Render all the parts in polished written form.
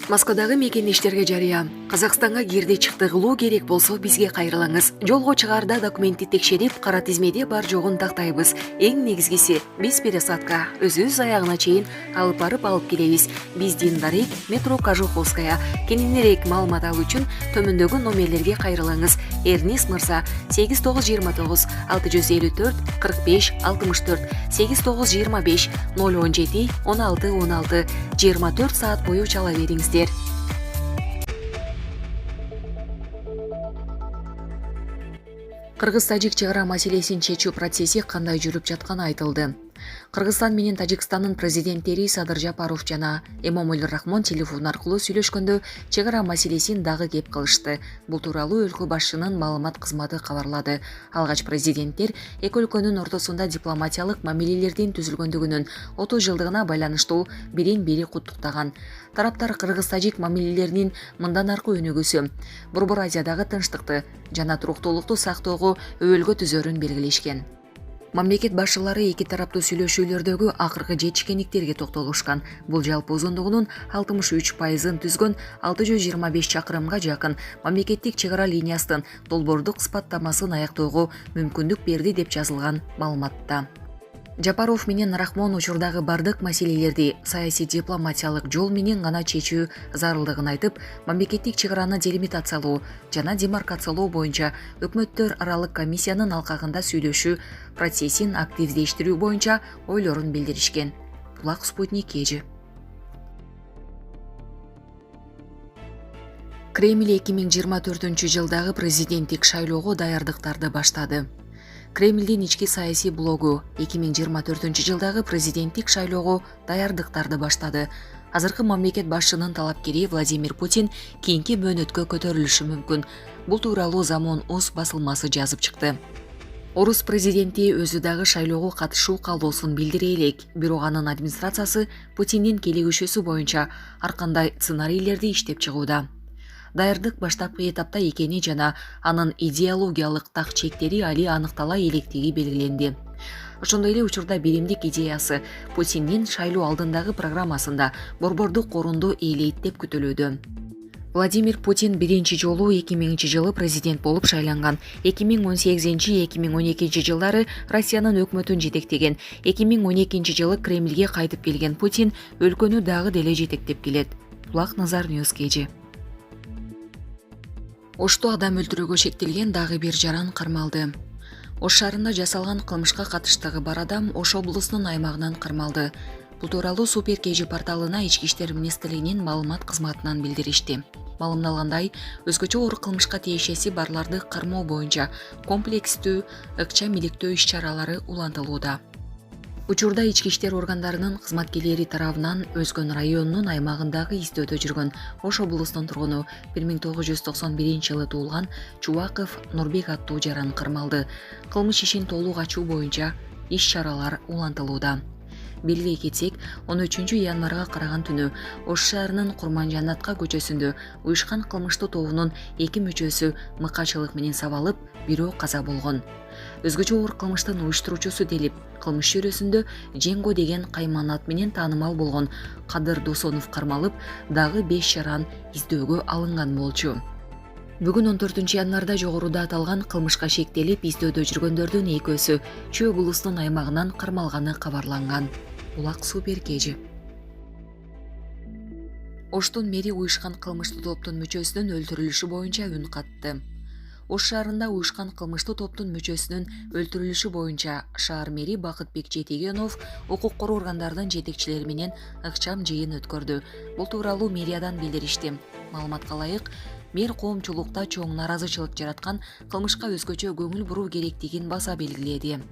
Москвадагы мекендештерге жарыя. Казакстанга кирди чыкты кылуу керек болсо бизге кайрылаңыз. Жолго чыгаарда документти текшерип, кара тизмеде бар жогун тактайбыз. Эң негизгиси биз пересадка өзүбүз аягына чейин алып барып алып келебиз. Биздин дарек метро Кожуховская. Кененирээк маалымат алуу үчүн төмөндөгү номерлерге кайрылыңыз. Эрнис мырза 8929 654 45 64 8925 017 16 16 24 саат бою чала бериңиздер. Кыргыз-тажик чегара маселесин чечүү процесси кандай жүрүп жатканы айтылды. Кыргызстан менен Тажикстандын президенттери Садыр Жапаров жана Эмомали Рахмон телефон аркылуу сүйлөшкөндө чегара маселесин дагы кеп кылышты. Бул тууралуу өлкө башчынын маалымат кызматы кабарлады. Алгач президенттер эки өлкөнүн ортосунда дипломатиялык мамилелердин түзүлгөндүгүнүн 30 жылдыгына байланыштуу бирин-бири куттуктаган. Тараптар кыргыз-тажик мамилелеринин мындан аркы өнүгүүсү, Борбор Азиядагы тынчтыкты жана туруктуулукту сактоого өбөлгө түзөрүн белгилешкен. Мамлекет башчылары эки тараптуу сүйлөшүүлөрдөгү акыркы жетишкендиктерге токтолушкан. Бул жалпы узундугунун 63%-ын түзгөн 625 чакырымга жакын мамлекеттик чегара линиясынын долбоордук сыпаттамасын аяктоого мүмкүндүк берди деп жазылган маалыматта. Жапаров менен Рахмон учурдагы бардык маселелерди саясий дипломатиялык жол менен гана чечүү зарылдыгын айтып, мамлекеттик чегараны делимитациялоо жана демаркациялоо боюнча өкмөттөр аралык комиссиянын алкагында сүйлөшүү процессин активдештирүү боюнча ойлорун билдиришкен. Булак Спутник Кежи. Кремль 2024-жылдагы президенттик шайлоого даярдыктарды баштады. Кремльдин ички саясий блогу 2024-жылдагы президенттик шайлоого даярдыктарды баштады. Азыркы мамлекет башчынын талапкери Владимир Путин кийинки мөөнөткө көтөрүлүшү мүмкүн. Бул тууралуу Замон Оз басылмасы жазып чыкты. Орус президенти өзү дагы шайлоого катышуу каалоосун билдире элек, бирок анын администрациясы Путиндин келигишүүсү боюнча ар кандай сценарийлерди иштеп чыгууда. Даярдык баштапкы этапта экени жана анын идеологиялык так чектери али аныктала электиги белгиленди. Ошондой эле учурда биримдик идеясы Путиндин шайлоо алдындагы программасында борбордук корунду ээлейт деп күтүлүүдө. Владимир Путин биринчи жолу 2000-жылы президент болуп шайланган. 2018-2012 жылдары Россиянын өкмөтүн жетектеген. 2012-жылы Кремльге кайтып келген Путин өлкөнү дагы деле жетектеп келет. Булак Назар Ньюс Кежи. Ошто адам өлтүрүүгө шектелген дагы бир жаран кармалды. Ош шаарында жасалган кылмышка катыштыгы бар адам Ош облусунун аймагынан кармалды. Бул тууралуу Супер Кежи порталына Ички иштер министрлигинин маалымат кызматынан билдиришти. Маалымдалгандай, өзгөчө оор кылмышка тиешеси барларды кармоо боюнча комплекстүү ыкча миликтөө иш-чаралары улантылууда. Учурда ички иштер органдарынын кызматкерлери тарабынан Өзгөн районунун аймагындагы издөөдө жүргөн Ош облусунун тургуну 1991-жылы туулган Чубаков Нурбек аттуу жаран кармалды. Кылмыш ишин толук ачуу боюнча иш-чаралар улантылууда. Белгилей кетсек, 13 январга караган түнү Ош шаарынын Курманжанатка көчөсүндө уюшкан кылмыштуу тобунун 2 мүчөсү мыкачылык менен сабалып, бирөө каза болгон. Өзгөчө оор кылмыштын уюштуруучусу делип, кылмыш чөйрөсүндө Женго деген кайман ат менен таанымал болгон Кадыр Досонов кармалып, дагы 5 жаран издөөгө алынган болчу. Бүгүн 14 январда жогоруда аталган кылмышка шектелип издөөдө жүргөндөрдүн экөөсү Чүй облусунун аймагынан кармалганы кабарланган. Булак Супер Кежи. Оштун мэри уюшкан кылмыштуу топтун мүчөсүнүн өлтүрүлүшү боюнча үн катты. Ош шаарында уюшкан кылмыштуу топтун мүчөсүнүн өлтүрүлүшү боюнча шаар мэри Бакытбек Жетегенов укук коруу органдарынын жетекчилери менен ыкчам жыйын өткөрдү. Бул тууралуу мэриядан билдиришти. Маалыматка ылайык, мэр коомчулукта чоң наразычылык жараткан кылмышка өзгөчө көңүл буруу керектигин баса белгиледи.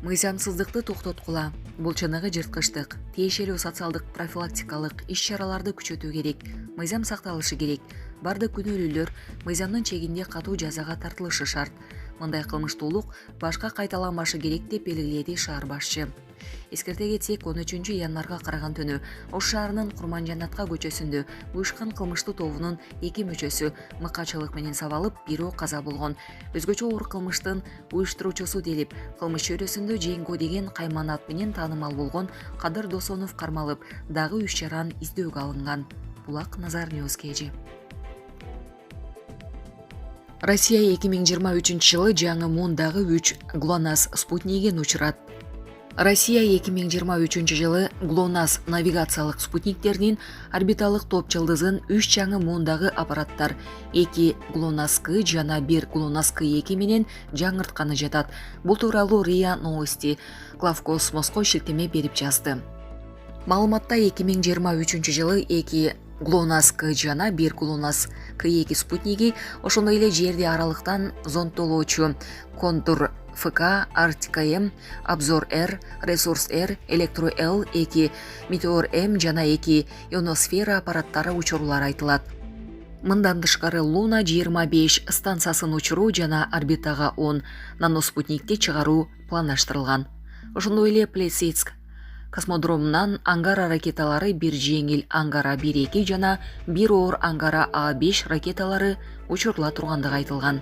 Мыйзамсыздыкты токтоткула, бул чыныгы жырткычтык, тиешелүү социалдык профилактикалык иш-чараларды күчөтүү керек, мыйзам сакталышы керек. Бардык күнөөлүүлөр мыйзамдын чегинде катуу жазага тартылышы шарт. Мындай кылмыштуулук башка кайталанбашы керек деп белгиледи шаар башчы. Эскерте кетсек, 13 январга караган түнү Ош шаарынын Курманжанатка көчөсүндө уюшкан кылмыштуу тобунун 2 мүчөсү мыкачылык менен сабалып, бирөө каза болгон. Өзгөчө оор кылмыштын уюштуруучусу делип, кылмыш чөйрөсүндө Женго деген кайман ат менен таанымал болгон Кадыр Досонов кармалып, дагы 3 жаран издөөгө алынган. Булак Назар News KG. Россия 2023 жылы жаңы мундагы 3 ГЛОНАСС спутнигин учурат. Россия 2023 жылы ГЛОНАСС навигациялык спутниктеринин орбиталык топ жылдызын 3 жаңы мундагы аппараттар 2 ГЛОНАСС-К жана 1 ГЛОНАСС-К2 менен жаңыртканы жатат. Бул тууралуу РИА Новости Главкосмоско шилтеме берип жазды. Маалыматта 2023 жылы 2 ГЛОНАСС-К жана 1 ГЛОНАСС-К2 спутниги, ошондой эле жерди аралыктан зондтоолоочу Контур ФК, Арктика-М, Обзор-Р, Ресурс-Р, Электро-Л, 2 Метеор-М жана 2 Ионосфера аппараттары учурлары айтылат. Мындан тышкары Луна 25 станциясын учуруу жана орбитага 10 наноспутникти чыгаруу пландаштырылган. Ошондой эле Плесецк космодромунан Ангара ракеталары, бир жеңил Ангара 1-2 жана бир оор Ангара А5 ракеталары учурула тургандыгы айтылган.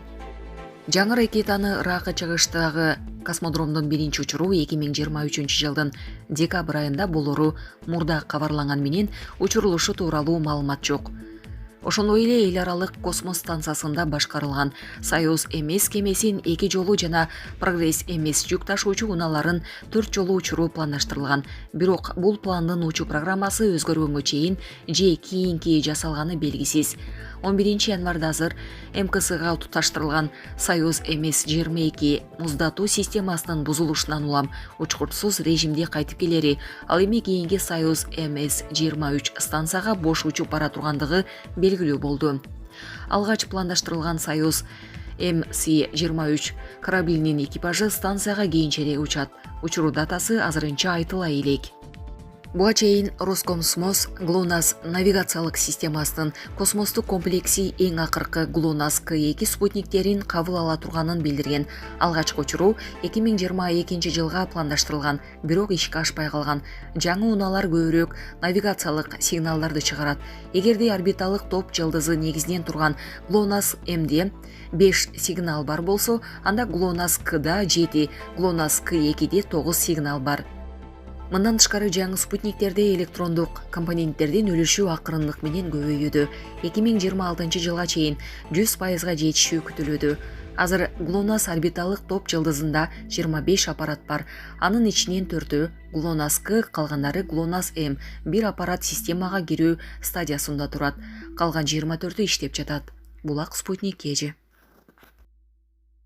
Жаңы ракетаны Ыракы чыгыштагы космодромдун биринчи учуруу 2023 жылдын декабрь айында болору мурда кабарланган менен учурулушу тууралуу маалымат жок. Ошондой эле эл аралык космос станциясында башкарылган Союз МС кемесин 2 жолу жана Прогресс МС жүк ташуучу унааларын 4 жолу учуруу пландаштырылган. Бирок бул пландын учуу программасы өзгөргөнгө чейин же кийинки жасалганы белгисиз. 11 январда азыр МКСга туташтырылган Союз МС-22 муздатуу системасынын бузулушунан улам учкуртсуз режимде кайтып келери, ал эми кийинки Союз МС-23 станцияга бош учуп бара тургандыгы белгилүү болду. Алгач пландаштырылган Союз МС-23 кораблинин экипажы станцияга кийинчерээк учат. Учуруу датасы азырынча айтыла элек. Буга чейин Роскосмос ГЛОНАСС навигациялык системасынын космостук комплекси эң акыркы ГЛОНАСС-К2 спутниктерин кабыл ала турганын билдирген. Алгачкы учуруу 2022 жылга пландаштырылган, бирок ишке ашпай калган. Жаңы унаалар көбүрөөк навигациялык сигналдарды чыгарат. Эгерде орбиталык топ жылдызы негизинен турган ГЛОНАСС-М'де 5 сигнал бар болсо, анда ГЛОНАСС-К'да 7, ГЛОНАСС-К2'де 9 сигнал бар. Мындан тышкары жаңы спутниктерде электрондук компоненттердин үлүшү акырындык менен көбөйүүдө. 2026 жылга чейин 100%га жетишүү күтүлүүдө. Азыр ГЛОНАСС орбиталык топ жылдызында 25 аппарат бар. Анын ичинен 4-өө ГЛОНАСС-К, калгандары ГЛОНАСС-М, бир аппарат системага кирүү стадиясында турат. Калган 24-ü иштеп жатат. Булак Спутник KG.